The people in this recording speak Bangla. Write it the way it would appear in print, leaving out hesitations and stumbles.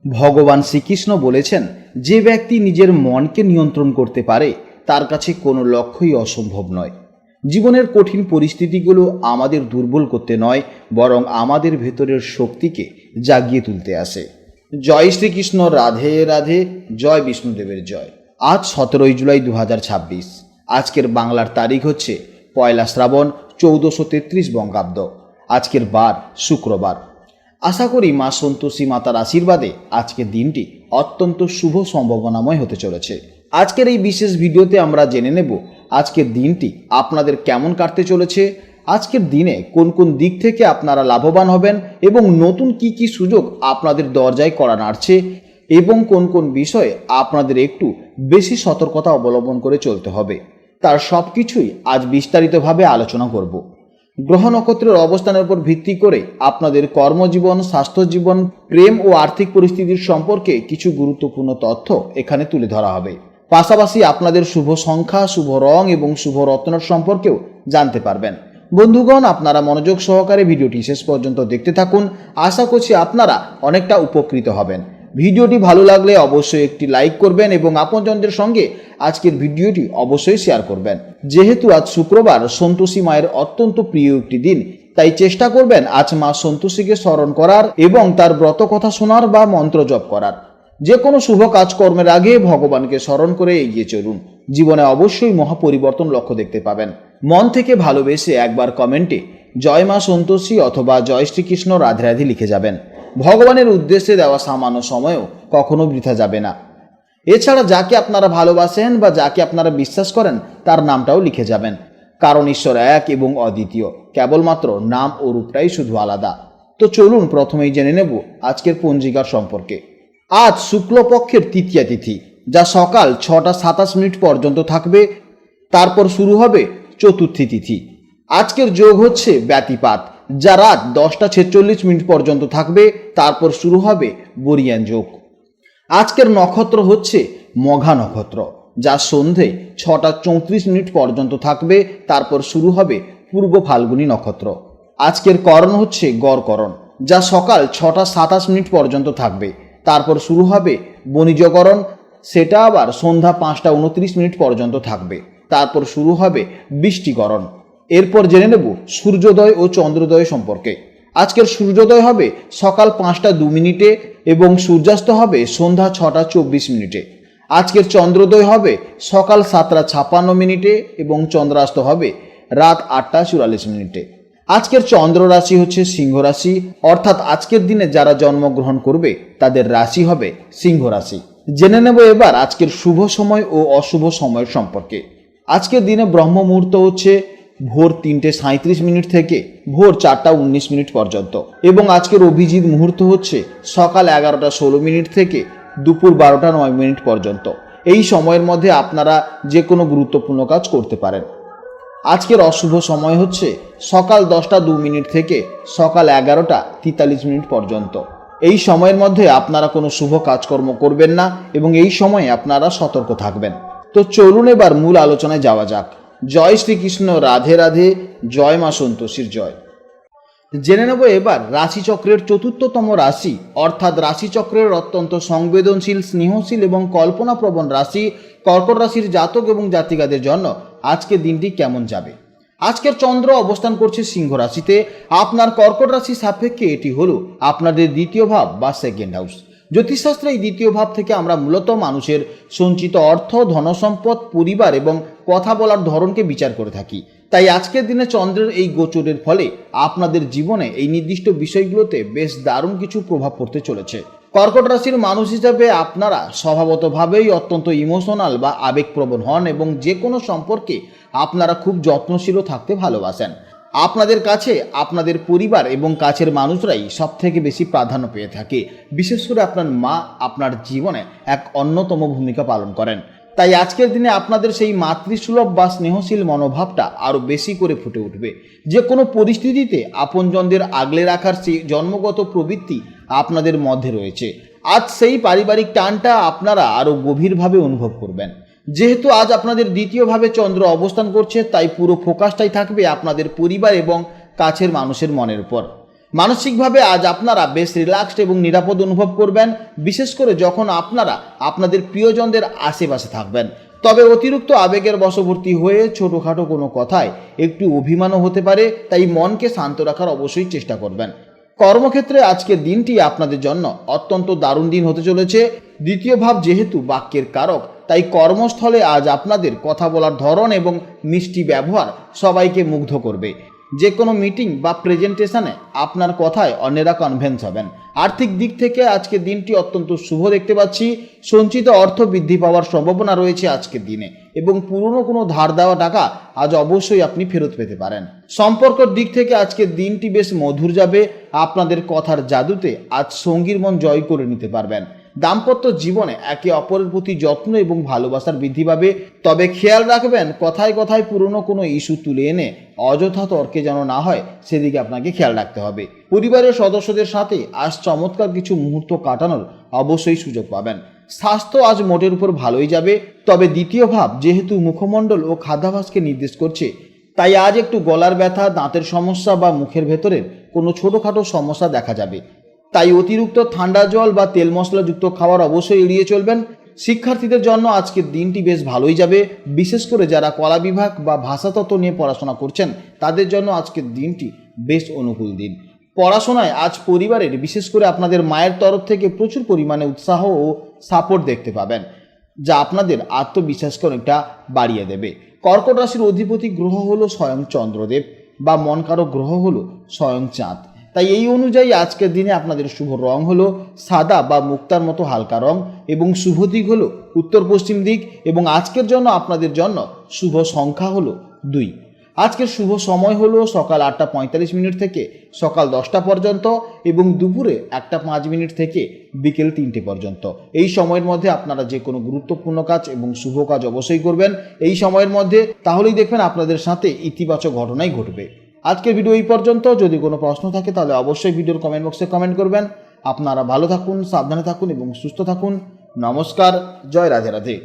ভগবান শ্রীকৃষ্ণ বলেছেন, যে ব্যক্তি নিজের মনকে নিয়ন্ত্রণ করতে পারে তার কাছে কোনো লক্ষ্যই অসম্ভব নয়। জীবনের কঠিন পরিস্থিতিগুলো আমাদের দুর্বল করতে নয়, বরং আমাদের ভেতরের শক্তিকে জাগিয়ে তুলতে আসে। জয় শ্রীকৃষ্ণ, রাধে রাধে, জয় বিষ্ণুদেবের জয়। আজ 17 জুলাই 2026। আজকের বাংলার তারিখ হচ্ছে 1 শ্রাবণ 1433 বঙ্গাব্দ। আজকের বার শুক্রবার। আশা করি মা সন্তোষী মাতার আশীর্বাদে আজকের দিনটি অত্যন্ত শুভ সম্ভাবনাময় হতে চলেছে। আজকের এই বিশেষ ভিডিওতে আমরা জেনে নেব আজকের দিনটি আপনাদের কেমন কাটতে চলেছে, আজকের দিনে কোন কোন দিক থেকে আপনারা লাভবান হবেন এবং নতুন কি কি সুযোগ আপনাদের দরজায় কড়া নাড়ছে এবং কোন কোন বিষয়ে আপনাদের একটু বেশি সতর্কতা অবলম্বন করে চলতে হবে, তার সব কিছুই আজ বিস্তারিতভাবে আলোচনা করব। গ্রহ নক্ষত্রের অবস্থানের উপর ভিত্তি করে আপনাদের কর্মজীবন, স্বাস্থ্য জীবন, প্রেম ও আর্থিক পরিস্থিতির সম্পর্কে কিছু গুরুত্বপূর্ণ তথ্য এখানে তুলে ধরা হবে। পাশাপাশি আপনাদের শুভ সংখ্যা, শুভ রং এবং শুভ রত্নের সম্পর্কেও জানতে পারবেন। বন্ধুগণ, আপনারা মনোযোগ সহকারে ভিডিওটি শেষ পর্যন্ত দেখতে থাকুন। আশা করছি আপনারা অনেকটা উপকৃত হবেন। ভিডিওটি ভালো লাগলে অবশ্যই একটি লাইক করবেন এবং আপনজনদের সঙ্গে আজকের ভিডিওটি অবশ্যই শেয়ার করবেন। যেহেতু আজ শুক্রবার, সন্তোষী মায়ের অত্যন্ত প্রিয় একটি দিন, তাই চেষ্টা করবেন আজ মা সন্তোষীকে স্মরণ করার এবং তার ব্রত কথা শোনার বা মন্ত্র জপ করার। যে কোনো শুভ কাজকর্মের আগে ভগবানকে স্মরণ করে এগিয়ে চলুন। জীবনে অবশ্যই মহাপরিবর্তন লক্ষ্য দেখতে পাবেন। মন থেকে ভালোবেসে একবার কমেন্টে জয় মা সন্তোষী অথবা জয় শ্রীকৃষ্ণ, রাধে রাধে লিখে যাবেন। ভগবানের উদ্দেশ্যে দেওয়া সামান্য সময়ও কখনো বৃথা যাবে না। এছাড়া যাকে আপনারা ভালোবাসেন বা যাকে আপনারা বিশ্বাস করেন তার নামটাও লিখে যাবেন, কারণ ঈশ্বর এক এবং অদ্বিতীয়, কেবলমাত্র নাম ও রূপটাই শুধু আলাদা। তো চলুন প্রথমেই জেনে নেব আজকের পঞ্জিকার সম্পর্কে। আজ শুক্লপক্ষের তৃতীয়া তিথি, যা সকাল 6:27 পর্যন্ত থাকবে। তারপর শুরু হবে চতুর্থী তিথি। আজকের যোগ হচ্ছে ব্যতিপাত, যা রাত 10:46 পর্যন্ত থাকবে। তারপর শুরু হবে বরিয়ান যোগ। আজকের নক্ষত্র হচ্ছে মঘা নক্ষত্র, যা সন্ধে 6:34 পর্যন্ত থাকবে। তারপর শুরু হবে পূর্ব ফাল্গুনী নক্ষত্র। আজকের করণ হচ্ছে গড়করণ, যা সকাল 6:27 পর্যন্ত থাকবে। তারপর শুরু হবে বণিজকরণ, সেটা আবার সন্ধ্যা 5:29 পর্যন্ত থাকবে। তারপর শুরু হবে বৃষ্টিকরণ। এরপর জেনে নেব সূর্যোদয় ও চন্দ্রোদয় সম্পর্কে। আজকের সূর্যোদয় হবে সকাল 5:02 এবং সূর্যাস্ত হবে সন্ধ্যা 6:24। আজকের চন্দ্রোদয় হবে সকাল 7:56 এবং চন্দ্রাস্ত হবে রাত 8:44। আজকের চন্দ্র রাশি হচ্ছে সিংহ রাশি, অর্থাৎ আজকের দিনে যারা জন্মগ্রহণ করবে তাদের রাশি হবে সিংহ রাশি। জেনে নেব এবার আজকের শুভ সময় ও অশুভ সময়ের সম্পর্কে। আজকের দিনে ব্রহ্ম মুহূর্ত হচ্ছে ভোর 3:37 থেকে ভোর 4:19 পর্যন্ত এবং আজকের অভিজিৎ মুহূর্ত হচ্ছে সকাল 11:16 থেকে দুপুর 12:09 পর্যন্ত। এই সময়ের মধ্যে আপনারা যে কোনো গুরুত্বপূর্ণ কাজ করতে পারেন। আজকের অশুভ সময় হচ্ছে সকাল 10:02 থেকে সকাল 11:43 পর্যন্ত। এই সময়ের মধ্যে আপনারা কোনো শুভ কাজকর্ম করবেন না এবং এই সময়ে আপনারা সতর্ক থাকবেন। তো চলুন এবার মূল আলোচনায় যাওয়া যাক। জয় শ্রীকৃষ্ণ, রাধে রাধে, জয় মা সন্তোষীর জয়। জেনে নেব এবার রাশিচক্রের চতুর্থতম রাশি, অর্থাৎ রাশিচক্রের অত্যন্ত সংবেদনশীল, স্নেহশীল এবং কল্পনাপ্রবণ রাশি কর্কট রাশির জাতক এবং জাতিকাদের জন্য আজকের দিনটি কেমন যাবে। আজকের চন্দ্র অবস্থান করছে সিংহ রাশিতে। আপনার কর্কট রাশি সাপেক্ষে এটি হলো আপনাদের দ্বিতীয় ভাব বা সেকেন্ড হাউস। জ্যোতিষশাস্ত্রে এই দ্বিতীয় ভাব থেকে আমরা মূলত মানুষের সঞ্চিত অর্থ, ধনসম্পদ, পরিবার এবং কথা বলার ধরনকে বিচার করে থাকি। তাই আজকের দিনে চন্দ্রের এই গোচরের ফলে আপনাদের জীবনে এই নির্দিষ্ট বিষয়গুলোতে বেশ দারুণ কিছু প্রভাব পড়তে চলেছে। কর্কট রাশির মানুষ হিসাবে আপনারা স্বভাবতভাবেই অত্যন্ত ইমোশনাল বা আবেগপ্রবণ হন এবং যে কোনো সম্পর্কে আপনারা খুব যত্নশীলও থাকতে ভালোবাসেন। আপনাদের কাছে আপনাদের পরিবার এবং কাছের মানুষরাই সব থেকে বেশি প্রাধান্য পেয়ে থাকে। বিশেষ করে আপনার মা আপনার জীবনে এক অন্যতম ভূমিকা পালন করেন। তাই আজকের দিনে আপনাদের সেই মাতৃসুলভ বা স্নেহশীল মনোভাবটা আরও বেশি করে ফুটে উঠবে। যে কোনো পরিস্থিতিতে আপনজনদের আগলে রাখার সেই জন্মগত প্রবৃত্তি আপনাদের মধ্যে রয়েছে। আজ সেই পারিবারিক টানটা আপনারা আরও গভীরভাবে অনুভব করবেন। যেহেতু আজ আপনাদের দ্বিতীয়ভাবে চন্দ্র অবস্থান করছে, তাই পুরো ফোকাসটাই থাকবে আপনাদের পরিবার এবং কাছের মানুষের মনের উপর। মানসিকভাবে আজ আপনারা বেশ রিল্যাক্সড এবং নিরাপদ অনুভব করবেন, বিশেষ করে যখন আপনারা আপনাদের প্রিয়জনদের আশেপাশে থাকবেন। তবে অতিরিক্ত আবেগের বশবর্তী হয়ে ছোটোখাটো কোনো কথায় একটু অভিমানও হতে পারে, তাই মনকে শান্ত রাখার অবশ্যই চেষ্টা করবেন। কর্মক্ষেত্রে আজকের দিনটি আপনাদের জন্য অত্যন্ত দারুণ দিন হতে চলেছে। দ্বিতীয় ভাব যেহেতু বাক্যের কারক, তাই কর্মস্থলে আজ আপনাদের কথা বলার ধরন এবং মিষ্টি ব্যবহার সবাইকে মুগ্ধ করবে। যে কোনো মিটিং বা প্রেজেন্টেশনে আপনার কথায় অন্যেরা কনভিন্স হবেন। আর্থিক দিক থেকে আজকের দিনটি অত্যন্ত শুভ দেখতে পাচ্ছি। সঞ্চিত অর্থ বৃদ্ধি পাওয়ার সম্ভাবনা রয়েছে আজকের দিনে, এবং পুরনো কোনো ধার দেওয়া টাকা আজ অবশ্যই আপনি ফেরত পেতে পারেন। সম্পর্কের দিক থেকে আজকের দিনটি বেশ মধুর যাবে। আপনাদের কথার জাদুতে আজ সঙ্গীর মন জয় করে নিতে পারবেন। দাম্পত্য জীবনে একে অপরের প্রতি যত্ন এবং ভালোবাসার বৃদ্ধি পাবে। তবে খেয়াল রাখবেন, কথায় কথায় পুরনো কোনো ইস্যু তুলে এনে অযথা তর্কে যেন না হয়, সেদিকে আপনাকে খেয়াল রাখতে হবে। পরিবারের সদস্যদের সাথে আজ চমৎকার কিছু মুহূর্ত কাটানোর অবশ্যই সুযোগ পাবেন। স্বাস্থ্য আজ মোটের উপর ভালোই যাবে। তবে দ্বিতীয় ভাব যেহেতু মুখমণ্ডল ও খাদ্যাভ্যাসকে নির্দেশ করছে, তাই আজ একটু গলার ব্যথা, দাঁতের সমস্যা বা মুখের ভেতরের কোনো ছোটোখাটো সমস্যা দেখা যাবে। তাই অতিরিক্ত ঠান্ডা জল বা তেল মশলাযুক্ত খাবার অবশ্যই এড়িয়ে চলবেন। শিক্ষার্থীদের জন্য আজকের দিনটি বেশ ভালোই যাবে, বিশেষ করে যারা কলা বিভাগ বা ভাষাতত্ত্ব নিয়ে পড়াশোনা করছেন তাদের জন্য আজকের দিনটি বেশ অনুকূল দিন। পড়াশোনায় আজ পরিবারের, বিশেষ করে আপনাদের মায়ের তরফ থেকে প্রচুর পরিমাণে উৎসাহ ও সাপোর্ট দেখতে পাবেন, যা আপনাদের আত্মবিশ্বাসকে অনেকটা বাড়িয়ে দেবে। কর্কট রাশির অধিপতি গ্রহ হলো স্বয়ং চন্দ্রদেব, বা মনকারক গ্রহ হলো স্বয়ং চাঁদ। তাই এই অনুযায়ী আজকের দিনে আপনাদের শুভ রং হলো সাদা বা মুক্তার মতো হালকা রং, এবং শুভ দিক হলো উত্তর পশ্চিম দিক, এবং আজকের জন্য আপনাদের জন্য শুভ সংখ্যা হলো 2। আজকের শুভ সময় হলো সকাল 8:45 থেকে সকাল 10টা পর্যন্ত, এবং দুপুরে 1:05 থেকে বিকেল 3টে পর্যন্ত। এই সময়ের মধ্যে আপনারা যে কোনো গুরুত্বপূর্ণ কাজ এবং শুভ কাজ অবশ্যই করবেন এই সময়ের মধ্যে, তাহলেই দেখবেন আপনাদের সাথে ইতিবাচক ঘটনাই ঘটবে। আজকের ভিডিও এই পর্যন্ত। যদি কোনো প্রশ্ন থাকে তাহলে অবশ্যই ভিডিওর কমেন্ট বক্সে কমেন্ট করবেন। আপনারা ভালো থাকুন, সাবধানে থাকুন এবং সুস্থ থাকুন। নমস্কার, জয় রাধে রাধে।